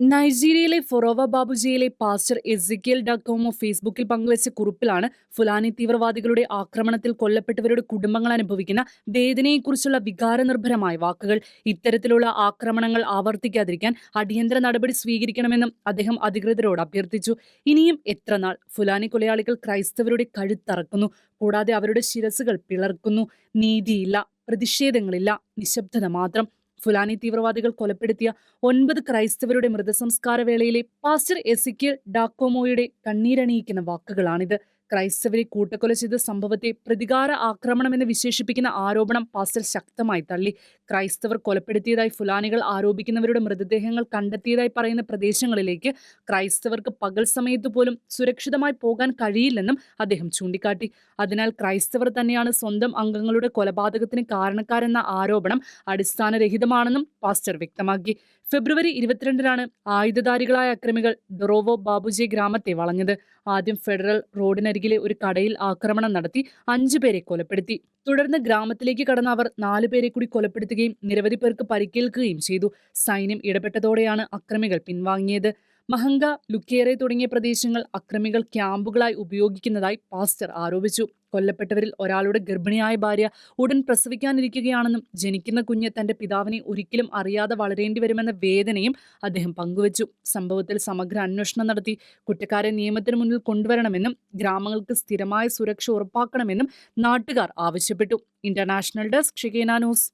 നൈജീരിയയിലെ ഫൊറോവ ബാബുജിയിലെ pastor എസിക്കിയൽ ഡക്കോമോ ഫേസ്ബുക്കിൽ പങ്കുവച്ച കുറിപ്പിലാണ് Fulani തീവ്രവാദികളുടെ ആക്രമണത്തിൽ കൊല്ലപ്പെട്ടവരുടെ കുടുംബങ്ങൾ അനുഭവിക്കുന്ന വേദനയെക്കുറിച്ചുള്ള വികാരനിർഭരമായ വാക്കുകൾ. ഇത്തരത്തിലുള്ള ആക്രമണങ്ങൾ ആവർത്തിക്കാതിരിക്കാൻ അടിയന്തര നടപടി സ്വീകരിക്കണമെന്നും അദ്ദേഹം അധികൃതരോട് അഭ്യർത്ഥിച്ചു. ഇനിയും എത്ര നാൾ ഫുലാനി കൊലയാളികൾ ക്രൈസ്തവരുടെ കഴുത്തറക്കുന്നു, കൂടാതെ അവരുടെ ശിരസുകൾ പിളർക്കുന്നു? നീതിയില്ല, പ്രതിഷേധങ്ങളില്ല, നിശബ്ദത മാത്രം. ഫുലാനി തീവ്രവാദികൾ കൊലപ്പെടുത്തിയ 9 ക്രൈസ്തവരുടെ മൃതസംസ്കാര വേളയിലെ പാസ്റ്റർ എസിക്കിയൽ ഡാക്കോമോയുടെ കണ്ണീരണിയിക്കുന്ന വാക്കുകളാണിത്. ക്രൈസ്തവരെ കൂട്ടക്കൊല ചെയ്ത സംഭവത്തെ പ്രതികാര ആക്രമണമെന്ന് വിശേഷിപ്പിക്കുന്ന ആരോപണം പാസ്റ്റർ ശക്തമായി തള്ളി. ക്രൈസ്തവർ കൊലപ്പെടുത്തിയതായി ഫുലാനികൾ ആരോപിക്കുന്നവരുടെ മൃതദേഹങ്ങൾ കണ്ടെത്തിയതായി പറയുന്ന പ്രദേശങ്ങളിലേക്ക് ക്രൈസ്തവർക്ക് പകൽ സമയത്ത് പോലും സുരക്ഷിതമായി പോകാൻ കഴിയില്ലെന്നും അദ്ദേഹം ചൂണ്ടിക്കാട്ടി. അതിനാൽ ക്രൈസ്തവർ തന്നെയാണ് സ്വന്തം അംഗങ്ങളുടെ കൊലപാതകത്തിന് കാരണക്കാരെന്ന ആരോപണം അടിസ്ഥാനരഹിതമാണെന്നും പാസ്റ്റർ വ്യക്തമാക്കി. ഫെബ്രുവരി 22-നാണ് ആയുധധാരികളായ അക്രമികൾ ഡൊറോവോ ബാബുജെ ഗ്രാമത്തെ വളഞ്ഞത്. ആദ്യം ഫെഡറൽ റോഡിനരികിലെ ഒരു കടയിൽ ആക്രമണം നടത്തി 5 പേരെ കൊലപ്പെടുത്തി. തുടർന്ന് ഗ്രാമത്തിലേക്ക് കടന്ന അവർ 4 പേരെ കൂടി കൊലപ്പെടുത്തുകയും നിരവധി പേർക്ക് പരിക്കേൽക്കുകയും ചെയ്തു. സൈന്യം ഇടപെട്ടതോടെയാണ് അക്രമികൾ പിൻവാങ്ങിയത്. മഹങ്ക, ലുക്കേറെ തുടങ്ങിയ പ്രദേശങ്ങൾ അക്രമികൾ ക്യാമ്പുകളായി ഉപയോഗിക്കുന്നതായി പാസ്റ്റർ ആരോപിച്ചു. കൊല്ലപ്പെട്ടവരിൽ ഒരാളുടെ ഗർഭിണിയായ ഭാര്യ ഉടൻ പ്രസവിക്കാനിരിക്കുകയാണെന്നും ജനിക്കുന്ന കുഞ്ഞ് തന്റെ പിതാവിനെ ഒരിക്കലും അറിയാതെ വളരേണ്ടി വരുമെന്ന വേദനയും അദ്ദേഹം പങ്കുവച്ചു. സംഭവത്തിൽ സമഗ്ര അന്വേഷണം നടത്തി കുറ്റക്കാരെ നിയമത്തിന് മുന്നിൽ കൊണ്ടുവരണമെന്നും ഗ്രാമങ്ങൾക്ക് സ്ഥിരമായ സുരക്ഷ ഉറപ്പാക്കണമെന്നും നാട്ടുകാർ ആവശ്യപ്പെട്ടു. ഇന്റർനാഷണൽ ഡെസ്ക്, ഷിഗേന ന്യൂസ്.